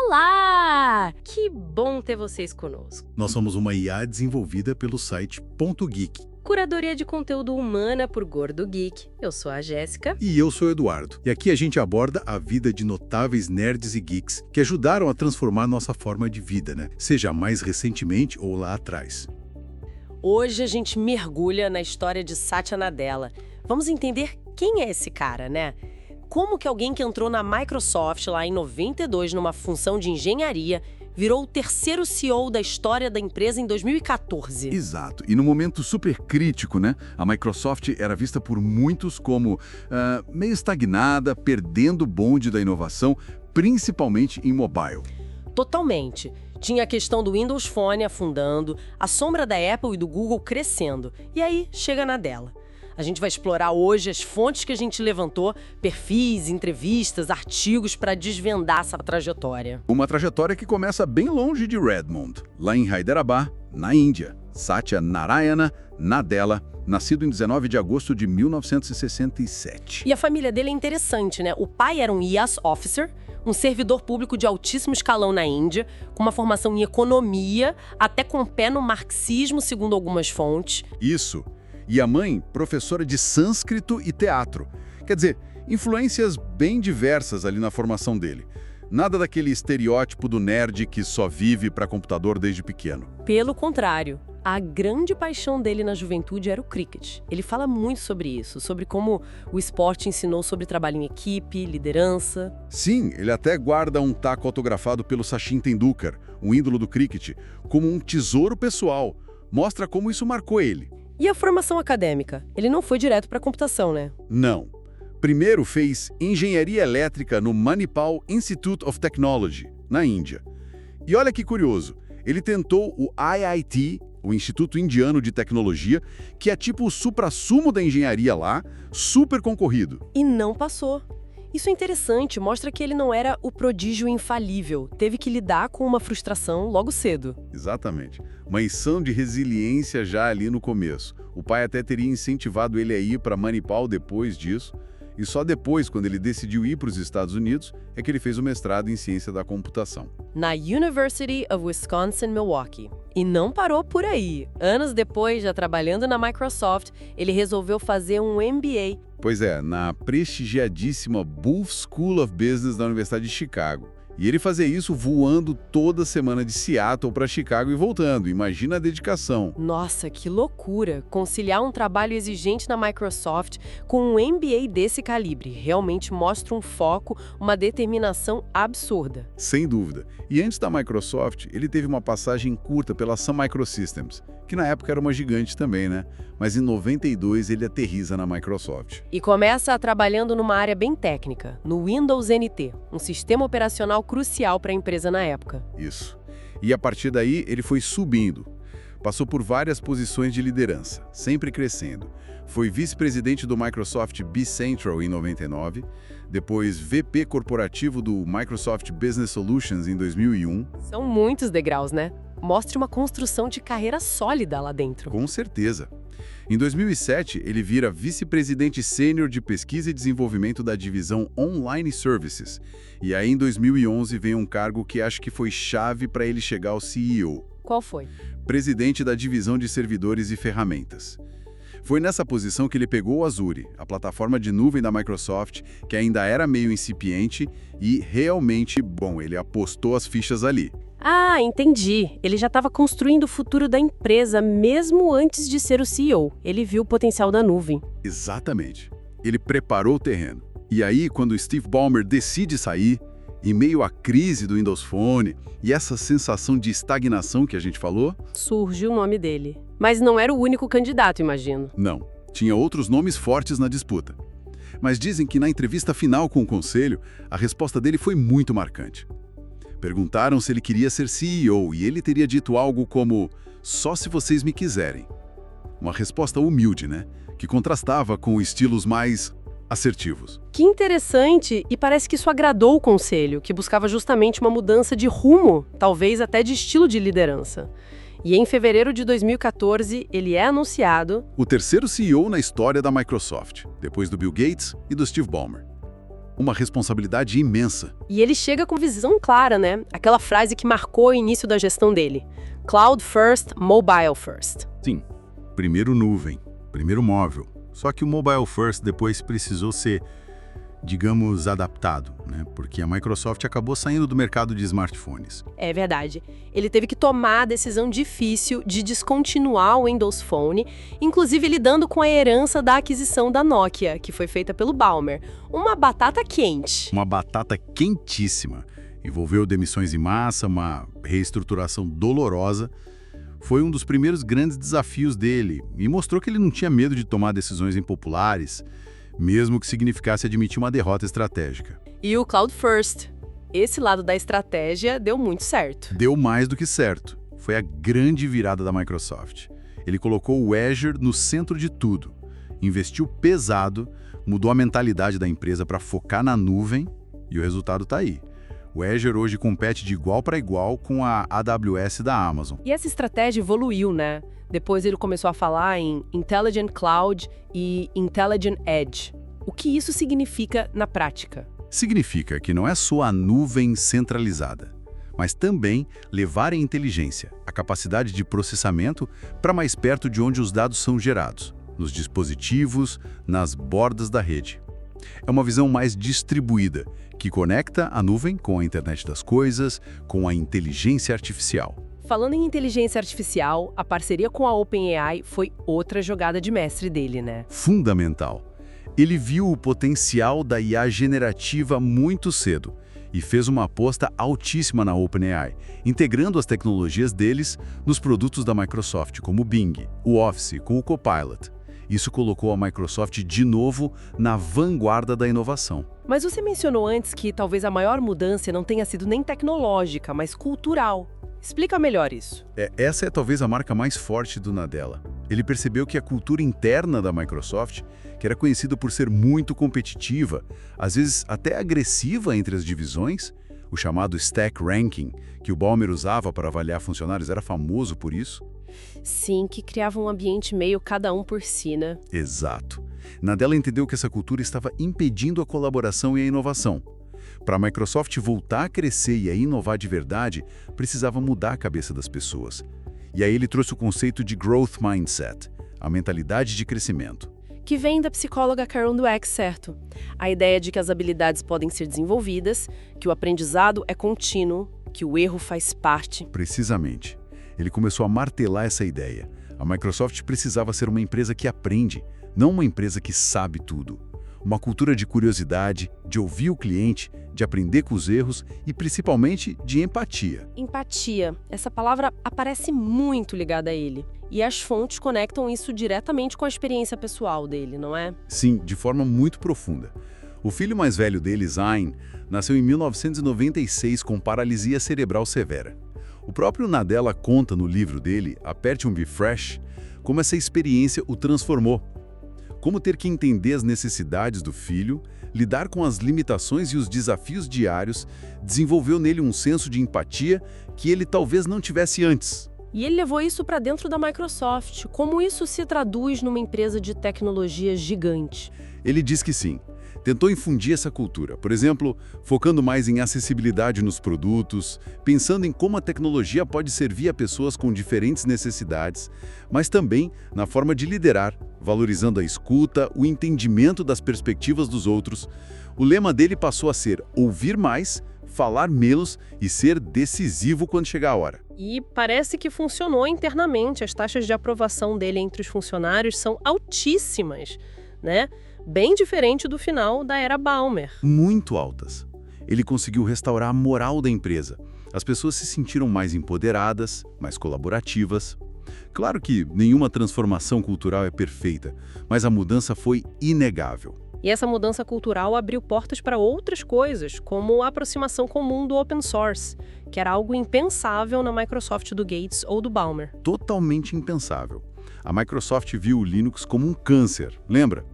Olá! Que bom ter vocês conosco. Nós somos uma IA desenvolvida pelo site Ponto Geek. Curadoria de conteúdo humana por Gordo Geek. Eu sou a Jéssica. E eu sou o Eduardo. E aqui a gente aborda a vida de notáveis nerds e geeks que ajudaram a transformar nossa forma de vida, né? Seja mais recentemente ou lá atrás. Hoje a gente mergulha na história de Satya Nadella. Vamos entender quem é esse cara, né? Como que alguém que entrou na Microsoft lá em 92 numa função de engenharia virou o terceiro CEO da história da empresa em 2014. Exato. E num momento super crítico, né? A Microsoft era vista por muitos como meio estagnada, perdendo o bonde da inovação, principalmente em mobile. Totalmente. Tinha a questão do Windows Phone afundando, a sombra da Apple e do Google crescendo. E aí chega na dela. A gente vai explorar hoje as fontes que a gente levantou, perfis, entrevistas, artigos para desvendar essa trajetória. Uma trajetória que começa bem longe de Redmond, lá em Hyderabad, na Índia. Satya Narayana Nadella, nascido em 19 de agosto de 1967. E a família dele é interessante, né? O pai era um IAS Officer, um servidor público de altíssimo escalão na Índia, com uma formação em economia, até com pé no marxismo, segundo algumas fontes. Isso. E a mãe, professora de sânscrito e teatro. Quer dizer, influências bem diversas ali na formação dele. Nada daquele estereótipo do nerd que só vive para computador desde pequeno. Pelo contrário, a grande paixão dele na juventude era o cricket. Ele fala muito sobre isso, sobre como o esporte ensinou sobre trabalho em equipe, liderança. Sim, ele até guarda um taco autografado pelo Sachin Tendulkar, um ídolo do cricket, como um tesouro pessoal. Mostra como isso marcou ele. E a formação acadêmica? Ele não foi direto para a computação, né? Não. Primeiro fez engenharia elétrica no Manipal Institute of Technology, na Índia. E olha que curioso, ele tentou o IIT, o Instituto Indiano de Tecnologia, que é tipo o suprassumo da engenharia lá, super concorrido. E não passou. Isso é interessante, mostra que ele não era o prodígio infalível, teve que lidar com uma frustração logo cedo. Exatamente. Uma lição de resiliência já ali no começo. O pai até teria incentivado ele a ir para Manipal depois disso, e só depois, quando ele decidiu ir para os Estados Unidos, é que ele fez o mestrado em ciência da computação. Na University of Wisconsin-Milwaukee. E não parou por aí. Anos depois, já trabalhando na Microsoft, ele resolveu fazer um MBA. Pois é, na prestigiadíssima Booth School of Business da Universidade de Chicago. E ele fazia isso voando toda semana de Seattle para Chicago e voltando. Imagina a dedicação. Nossa, que loucura! Conciliar um trabalho exigente na Microsoft com um MBA desse calibre realmente mostra um foco, uma determinação absurda. Sem dúvida. E antes da Microsoft, ele teve uma passagem curta pela Sun Microsystems, que na época era uma gigante também, né? Mas em 92 ele aterriza na Microsoft. E começa trabalhando numa área bem técnica, no Windows NT, um sistema operacional crucial para a empresa na época. Isso. E a partir daí ele foi subindo. Passou por várias posições de liderança, sempre crescendo. Foi vice-presidente do Microsoft B-Central em 99, depois VP corporativo do Microsoft Business Solutions em 2001. São muitos degraus, né? Mostra uma construção de carreira sólida lá dentro. Com certeza. Em 2007, ele vira vice-presidente sênior de pesquisa e desenvolvimento da divisão Online Services. E aí, em 2011, vem um cargo que acho que foi chave para ele chegar ao CEO. Qual foi? Presidente da divisão de servidores e ferramentas. Foi nessa posição que ele pegou o Azure, a plataforma de nuvem da Microsoft, que ainda era meio incipiente e realmente, ele apostou as fichas ali. Ah, entendi. Ele já estava construindo o futuro da empresa mesmo antes de ser o CEO. Ele viu o potencial da nuvem. Exatamente. Ele preparou o terreno. E aí, quando o Steve Ballmer decide sair, em meio à crise do Windows Phone e essa sensação de estagnação que a gente falou... Surge o nome dele. Mas não era o único candidato, imagino. Não. Tinha outros nomes fortes na disputa. Mas dizem que na entrevista final com o conselho, a resposta dele foi muito marcante. Perguntaram se ele queria ser CEO e ele teria dito algo como "só se vocês me quiserem". Uma resposta humilde, né? Que contrastava com estilos mais assertivos. Que interessante, e parece que isso agradou o conselho, que buscava justamente uma mudança de rumo, talvez até de estilo de liderança. E em fevereiro de 2014, ele é anunciado... o terceiro CEO na história da Microsoft, depois do Bill Gates e do Steve Ballmer. Uma responsabilidade imensa. E ele chega com visão clara, né? Aquela frase que marcou o início da gestão dele. Cloud first, mobile first. Sim, primeiro nuvem, primeiro móvel. Só que o mobile first depois precisou ser, digamos, adaptado, né? Porque a Microsoft acabou saindo do mercado de smartphones. É verdade. Ele teve que tomar a decisão difícil de descontinuar o Windows Phone, inclusive lidando com a herança da aquisição da Nokia, que foi feita pelo Ballmer. Uma batata quente. Uma batata quentíssima. Envolveu demissões em massa, uma reestruturação dolorosa. Foi um dos primeiros grandes desafios dele e mostrou que ele não tinha medo de tomar decisões impopulares, mesmo que significasse admitir uma derrota estratégica. E o Cloud First. Esse lado da estratégia deu muito certo. Deu mais do que certo. Foi a grande virada da Microsoft. Ele colocou o Azure no centro de tudo. Investiu pesado, mudou a mentalidade da empresa para focar na nuvem e o resultado está aí. O Azure hoje compete de igual para igual com a AWS da Amazon. E essa estratégia evoluiu, né? Depois ele começou a falar em Intelligent Cloud e Intelligent Edge. O que isso significa na prática? Significa que não é só a nuvem centralizada, mas também levar a inteligência, a capacidade de processamento para mais perto de onde os dados são gerados, nos dispositivos, nas bordas da rede. É uma visão mais distribuída, que conecta a nuvem com a internet das coisas, com a inteligência artificial. Falando em inteligência artificial, a parceria com a OpenAI foi outra jogada de mestre dele, né? Fundamental. Ele viu o potencial da IA generativa muito cedo e fez uma aposta altíssima na OpenAI, integrando as tecnologias deles nos produtos da Microsoft, como o Bing, o Office, com o Copilot. Isso colocou a Microsoft de novo na vanguarda da inovação. Mas você mencionou antes que talvez a maior mudança não tenha sido nem tecnológica, mas cultural. Explica melhor isso. Essa é talvez a marca mais forte do Nadella. Ele percebeu que a cultura interna da Microsoft, que era conhecida por ser muito competitiva, às vezes até agressiva entre as divisões, o chamado Stack Ranking, que o Ballmer usava para avaliar funcionários, era famoso por isso. Sim, que criava um ambiente meio cada um por si, né? Exato. Nadella entendeu que essa cultura estava impedindo a colaboração e a inovação. Para a Microsoft voltar a crescer e a inovar de verdade, precisava mudar a cabeça das pessoas. E aí ele trouxe o conceito de Growth Mindset, a mentalidade de crescimento. Que vem da psicóloga Carol Dweck, certo? A ideia de que as habilidades podem ser desenvolvidas, que o aprendizado é contínuo, que o erro faz parte. Precisamente. Ele começou a martelar essa ideia. A Microsoft precisava ser uma empresa que aprende, não uma empresa que sabe tudo. Uma cultura de curiosidade, de ouvir o cliente, de aprender com os erros e, principalmente, de empatia. Empatia. Essa palavra aparece muito ligada a ele. E as fontes conectam isso diretamente com a experiência pessoal dele, não é? Sim, de forma muito profunda. O filho mais velho dele, Zayn, nasceu em 1996 com paralisia cerebral severa. O próprio Nadella conta no livro dele, Aperte um Be Fresh, como essa experiência o transformou. Como ter que entender as necessidades do filho, lidar com as limitações e os desafios diários, desenvolveu nele um senso de empatia que ele talvez não tivesse antes. E ele levou isso para dentro da Microsoft. Como isso se traduz numa empresa de tecnologia gigante? Ele diz que sim. Tentou infundir essa cultura, por exemplo, focando mais em acessibilidade nos produtos, pensando em como a tecnologia pode servir a pessoas com diferentes necessidades, mas também na forma de liderar, valorizando a escuta, o entendimento das perspectivas dos outros. O lema dele passou a ser ouvir mais, falar menos e ser decisivo quando chegar a hora. E parece que funcionou internamente. As taxas de aprovação dele entre os funcionários são altíssimas, né? Bem diferente do final da era Ballmer. Muito altas. Ele conseguiu restaurar a moral da empresa. As pessoas se sentiram mais empoderadas, mais colaborativas. Claro que nenhuma transformação cultural é perfeita, mas a mudança foi inegável. E essa mudança cultural abriu portas para outras coisas, como a aproximação comum do open source, que era algo impensável na Microsoft do Gates ou do Ballmer. Totalmente impensável. A Microsoft viu o Linux como um câncer, lembra?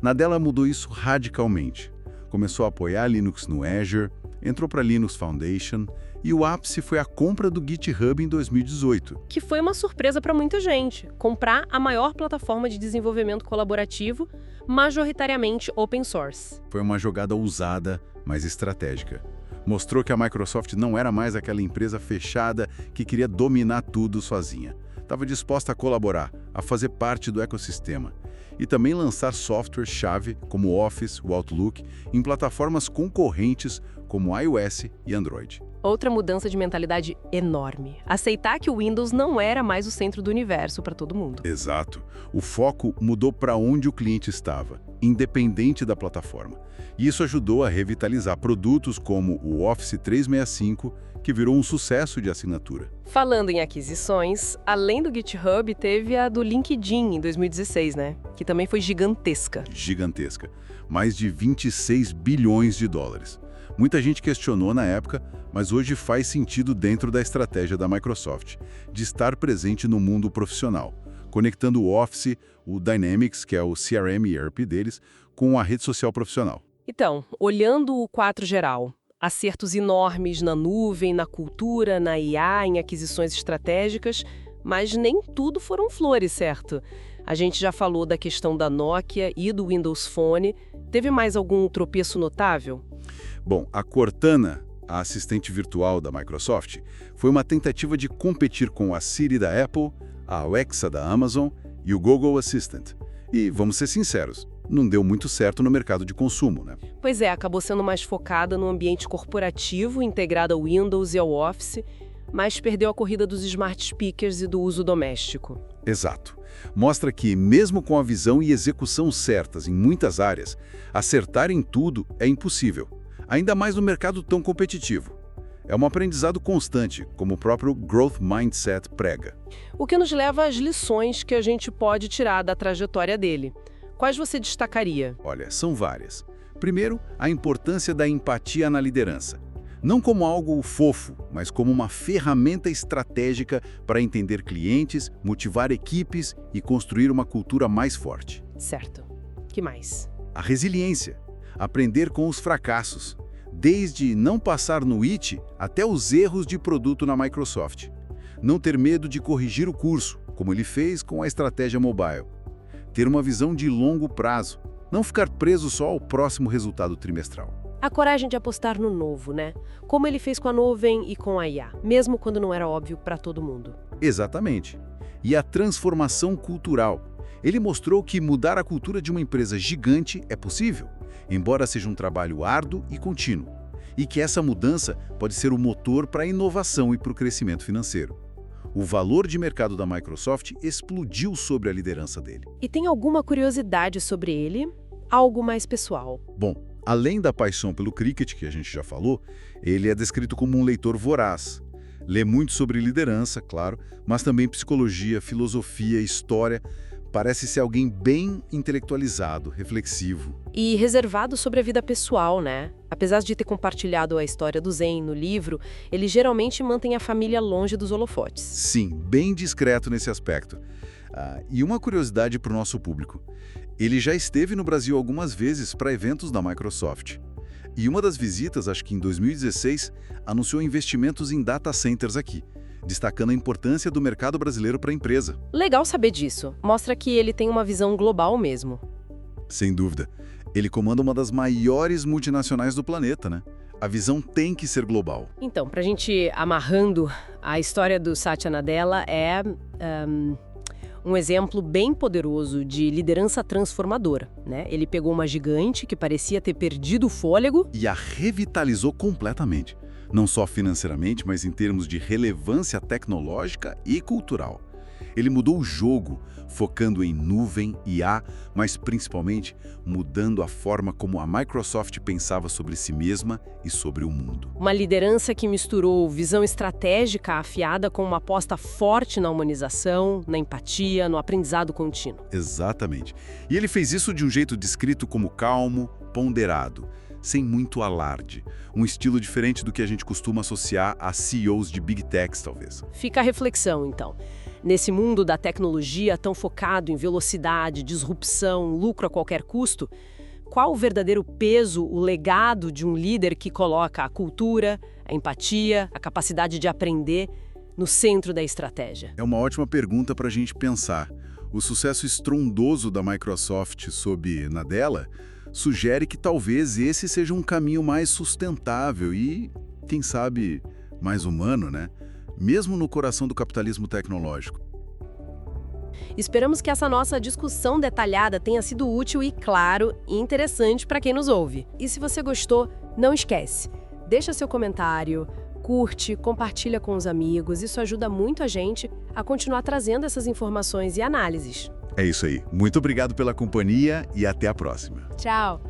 Nadella mudou isso radicalmente. Começou a apoiar Linux no Azure, entrou para a Linux Foundation e o ápice foi a compra do GitHub em 2018. Que foi uma surpresa para muita gente. Comprar a maior plataforma de desenvolvimento colaborativo, majoritariamente open source. Foi uma jogada ousada, mas estratégica. Mostrou que a Microsoft não era mais aquela empresa fechada que queria dominar tudo sozinha. Estava disposta a colaborar, a fazer parte do ecossistema. E também lançar software-chave como o Office, o Outlook, em plataformas concorrentes como iOS e Android. Outra mudança de mentalidade enorme. Aceitar que o Windows não era mais o centro do universo para todo mundo. Exato. O foco mudou para onde o cliente estava, independente da plataforma. E isso ajudou a revitalizar produtos como o Office 365, que virou um sucesso de assinatura. Falando em aquisições, além do GitHub, teve a do LinkedIn em 2016, né? Que também foi gigantesca. Gigantesca. Mais de 26 bilhões de dólares. Muita gente questionou na época, mas hoje faz sentido dentro da estratégia da Microsoft, de estar presente no mundo profissional, conectando o Office, o Dynamics, que é o CRM e ERP deles, com a rede social profissional. Então, olhando o quadro geral, acertos enormes na nuvem, na cultura, na IA, em aquisições estratégicas, mas nem tudo foram flores, certo? A gente já falou da questão da Nokia e do Windows Phone. Teve mais algum tropeço notável? Bom, a Cortana, a assistente virtual da Microsoft, foi uma tentativa de competir com a Siri da Apple, a Alexa da Amazon e o Google Assistant. E, vamos ser sinceros, não deu muito certo no mercado de consumo, né? Pois é, acabou sendo mais focada no ambiente corporativo, integrada ao Windows e ao Office, mas perdeu a corrida dos smart speakers e do uso doméstico. Exato. Mostra que, mesmo com a visão e execução certas em muitas áreas, acertar em tudo é impossível, ainda mais no mercado tão competitivo. É um aprendizado constante, como o próprio Growth Mindset prega. O que nos leva às lições que a gente pode tirar da trajetória dele. Quais você destacaria? Olha, são várias. Primeiro, a importância da empatia na liderança. Não como algo fofo, mas como uma ferramenta estratégica para entender clientes, motivar equipes e construir uma cultura mais forte. Certo. Que mais? A resiliência. Aprender com os fracassos. Desde não passar no IT até os erros de produto na Microsoft. Não ter medo de corrigir o curso, como ele fez com a estratégia mobile. Ter uma visão de longo prazo. Não ficar preso só ao próximo resultado trimestral. A coragem de apostar no novo, né? Como ele fez com a nuvem e com a IA, mesmo quando não era óbvio para todo mundo. Exatamente. E a transformação cultural. Ele mostrou que mudar a cultura de uma empresa gigante é possível, embora seja um trabalho árduo e contínuo. E que essa mudança pode ser o motor para a inovação e para o crescimento financeiro. O valor de mercado da Microsoft explodiu sobre a liderança dele. E tem alguma curiosidade sobre ele? Algo mais pessoal? Bom, além da paixão pelo cricket, que a gente já falou, ele é descrito como um leitor voraz. Lê muito sobre liderança, claro, mas também psicologia, filosofia, história. Parece ser alguém bem intelectualizado, reflexivo. E reservado sobre a vida pessoal, né? Apesar de ter compartilhado a história do Zen no livro, ele geralmente mantém a família longe dos holofotes. Sim, bem discreto nesse aspecto. E uma curiosidade para o nosso público. Ele já esteve no Brasil algumas vezes para eventos da Microsoft. E uma das visitas, acho que em 2016, anunciou investimentos em data centers aqui, destacando a importância do mercado brasileiro para a empresa. Legal saber disso. Mostra que ele tem uma visão global mesmo. Sem dúvida. Ele comanda uma das maiores multinacionais do planeta, né? A visão tem que ser global. Então, pra gente amarrando, a história do Satya Nadella é um exemplo bem poderoso de liderança transformadora, né? Ele pegou uma gigante que parecia ter perdido o fôlego e a revitalizou completamente. Não só financeiramente, mas em termos de relevância tecnológica e cultural. Ele mudou o jogo, focando em nuvem, IA, mas principalmente mudando a forma como a Microsoft pensava sobre si mesma e sobre o mundo. Uma liderança que misturou visão estratégica afiada com uma aposta forte na humanização, na empatia, no aprendizado contínuo. Exatamente. E ele fez isso de um jeito descrito como calmo, ponderado, sem muito alarde. Um estilo diferente do que a gente costuma associar a CEOs de Big Techs, talvez. Fica a reflexão, então. Nesse mundo da tecnologia tão focado em velocidade, disrupção, lucro a qualquer custo, qual o verdadeiro peso, o legado de um líder que coloca a cultura, a empatia, a capacidade de aprender no centro da estratégia? É uma ótima pergunta para a gente pensar. O sucesso estrondoso da Microsoft sob Nadella sugere que talvez esse seja um caminho mais sustentável e, quem sabe, mais humano, né? Mesmo no coração do capitalismo tecnológico. Esperamos que essa nossa discussão detalhada tenha sido útil e, claro, interessante para quem nos ouve. E se você gostou, não esquece, deixa seu comentário, curte, compartilha com os amigos, isso ajuda muito a gente a continuar trazendo essas informações e análises. É isso aí. Muito obrigado pela companhia e até a próxima. Tchau!